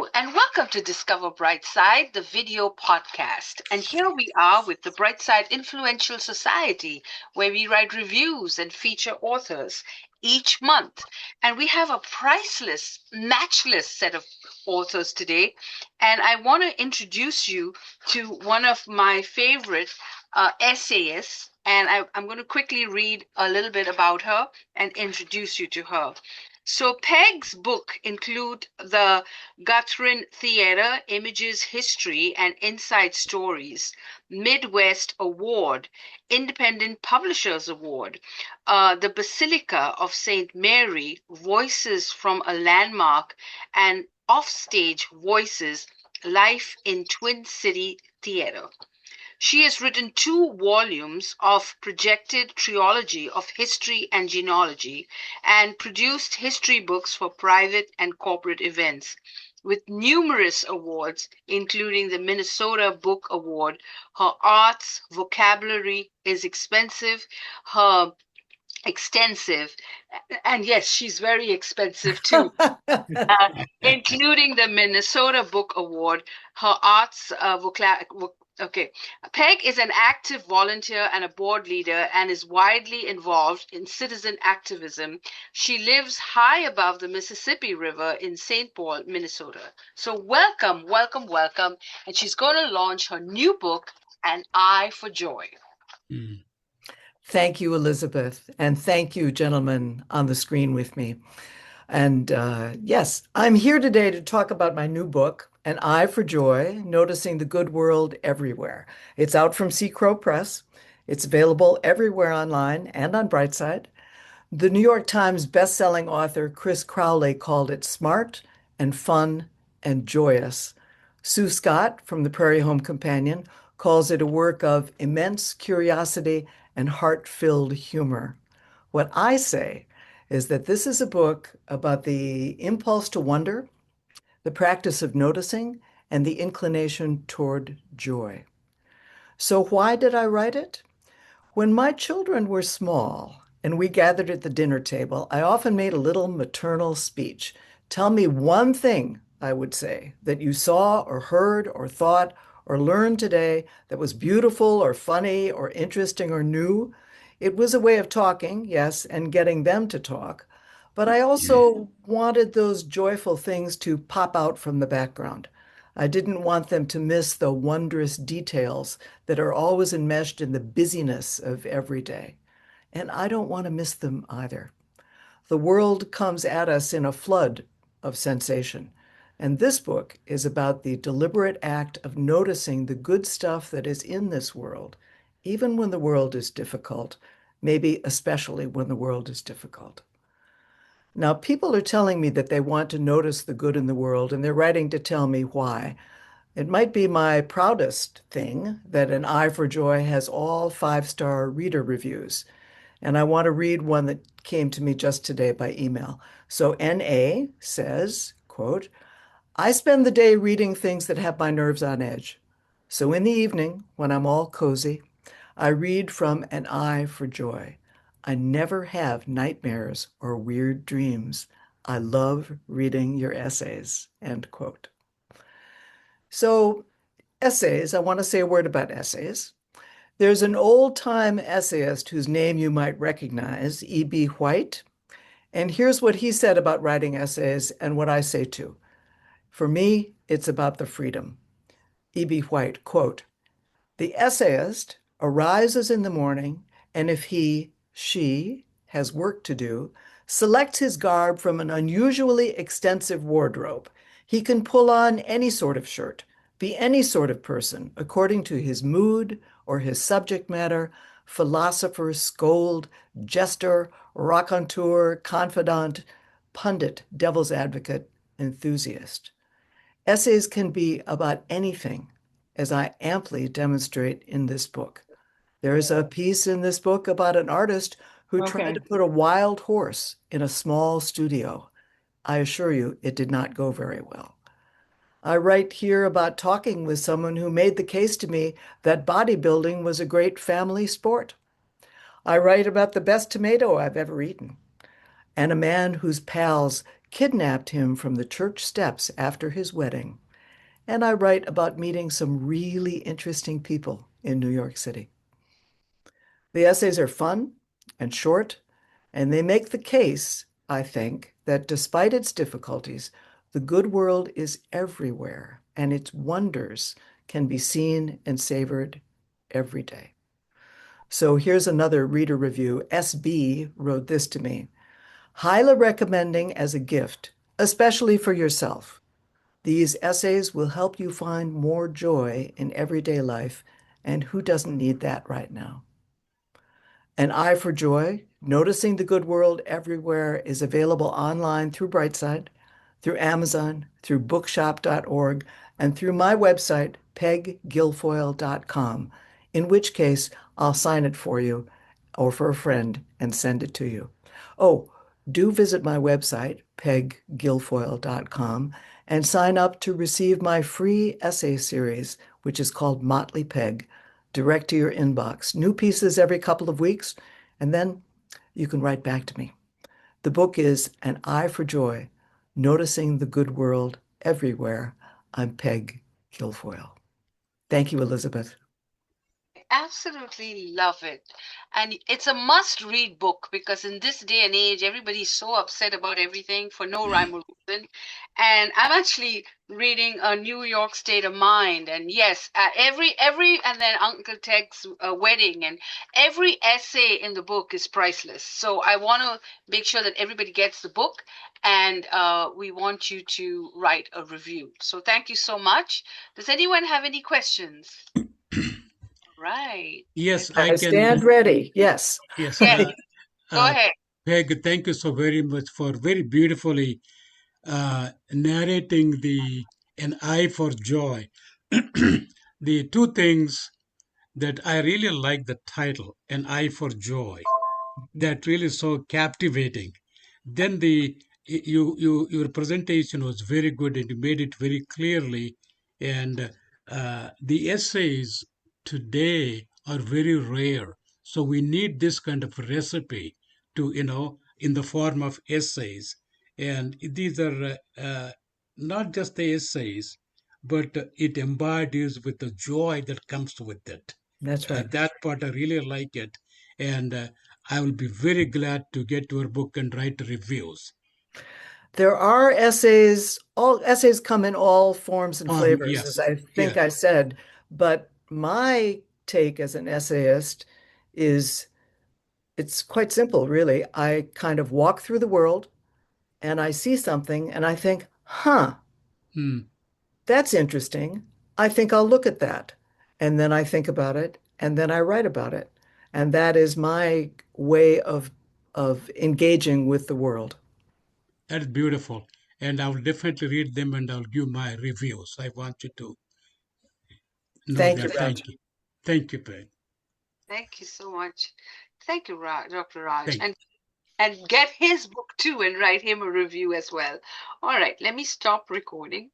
Hello, and welcome to Discover Brightside, the video podcast. And here we are with the Brightside Influential Society, where we write reviews and feature authors each month. And we have a priceless, matchless set of authors today. And I want to introduce you to one of my favorite essayists. And I'm going to quickly read a little bit about her and introduce you to her. So Peg's book include the Guthrie Theater, Images, History, and Inside Stories, Midwest Award, Independent Publishers Award, the Basilica of St. Mary, Voices from a Landmark, and Offstage Voices, Life in Twin City Theater. She has written 2 volumes of projected trilogy of history and genealogy and produced history books for private and corporate events with numerous awards, including the Minnesota Book Award. Her arts vocabulary is her extensive, and yes, she's very expensive too, including the Minnesota Book Award. Her arts Okay. Peg is an active volunteer and a board leader and is widely involved in citizen activism. She lives high above the Mississippi River in St. Paul, Minnesota. So welcome, welcome, welcome. And she's going to launch her new book, An Eye for Joy. Thank you, Elizabeth. And thank you, gentlemen on the screen with me. And yes, I'm here today to talk about my new book, An Eye for Joy, Noticing the Good World Everywhere. It's out from Sea Crow Press. It's available everywhere online and on Brightside. The New York Times bestselling author Chris Crowley called it smart and fun and joyous. Sue Scott from the Prairie Home Companion calls it a work of immense curiosity and heart-filled humor. What I say is that this is a book about the impulse to wonder, the practice of noticing, and the inclination toward joy. So why did I write it? When my children were small and we gathered at the dinner table, I often made a little maternal speech. Tell me one thing, I would say, that you saw or heard or thought or learned today that was beautiful or funny or interesting or new. It was a way of talking, yes, and getting them to talk. But I also wanted those joyful things to pop out from the background. I didn't want them to miss the wondrous details that are always enmeshed in the busyness of every day. And I don't want to miss them either. The world comes at us in a flood of sensation. And this book is about the deliberate act of noticing the good stuff that is in this world, even when the world is difficult, maybe especially when the world is difficult. Now, people are telling me that they want to notice the good in the world, and they're writing to tell me why. It might be my proudest thing that An Eye for Joy has all 5-star reader reviews. And I want to read one that came to me just today by email. So NA says, quote, I spend the day reading things that have my nerves on edge. So in the evening, when I'm all cozy, I read from An Eye for Joy. I never have nightmares or weird dreams. I love reading your essays, end quote. So essays, I want to say a word about essays. There's an old-time essayist whose name you might recognize, E.B. White. And here's what he said about writing essays and what I say too. For me, it's about the freedom. E.B. White, quote, the essayist arises in the morning, and if she has work to do, selects his garb from an unusually extensive wardrobe. He can pull on any sort of shirt, be any sort of person, according to his mood or his subject matter, philosopher, scold, jester, raconteur, confidant, pundit, devil's advocate, enthusiast. Essays can be about anything, as I amply demonstrate in this book. There is a piece in this book about an artist who tried to put a wild horse in a small studio. I assure you, it did not go very well. I write here about talking with someone who made the case to me that bodybuilding was a great family sport. I write about the best tomato I've ever eaten, and a man whose pals kidnapped him from the church steps after his wedding, and I write about meeting some really interesting people in New York City. The essays are fun and short, and they make the case, I think, that despite its difficulties, the good world is everywhere, and its wonders can be seen and savored every day. So here's another reader review. SB wrote this to me. Highly recommending as a gift, especially for yourself. These essays will help you find more joy in everyday life, and who doesn't need that right now? An Eye for Joy, Noticing the Good World Everywhere is available online through Brightside, through Amazon, through bookshop.org, and through my website, pegguilfoyle.com, in which case I'll sign it for you or for a friend and send it to you. Oh, do visit my website, pegguilfoyle.com, and sign up to receive my free essay series, which is called Motley Peg, direct to your inbox. New pieces every couple of weeks, and then you can write back to me. The book is An Eye for Joy, Noticing the Good World Everywhere. I'm Peg Guilfoyle. Thank you, Elizabeth. Absolutely love it. And it's a must-read book because in this day and age, everybody's so upset about everything for no rhyme or reason. And I'm actually reading a New York State of Mind. And yes, and then Uncle Ted's wedding, and every essay in the book is priceless. So I want to make sure that everybody gets the book, and we want you to write a review. So thank you so much. Does anyone have any questions? Right. Yes, Let's, I I can. stand ready. Yes. Yes, yes, go ahead. Peg, thank you so very much for very beautifully narrating the An Eye for Joy. The two things that I really like the title, An Eye for Joy, that really so captivating. Then your presentation was very good and you made it very clearly. And the essays today are very rare, so we need this kind of recipe to in the form of essays. And these are not just the essays, but it embodies with the joy that comes with it. That's right. That part I really like it, and I will be very glad to get your book and write reviews. There are essays, all essays come in all forms and flavors, as Yes, I yeah. think I said, but my take as an essayist is it's quite simple, really. I kind of walk through the world and I see something and I think, huh, Hmm. that's interesting. I think I'll look at that. And then I think about it and then I write about it. And that is my way of engaging with the world. That's beautiful, and I will definitely read them and I'll give my reviews. I want you to know Thank you, that. Raj. Thank you, Peg. Thank you so much. Thank you, Dr. Raj. Thank. And get his book too and write him a review as well. All right, let me stop recording.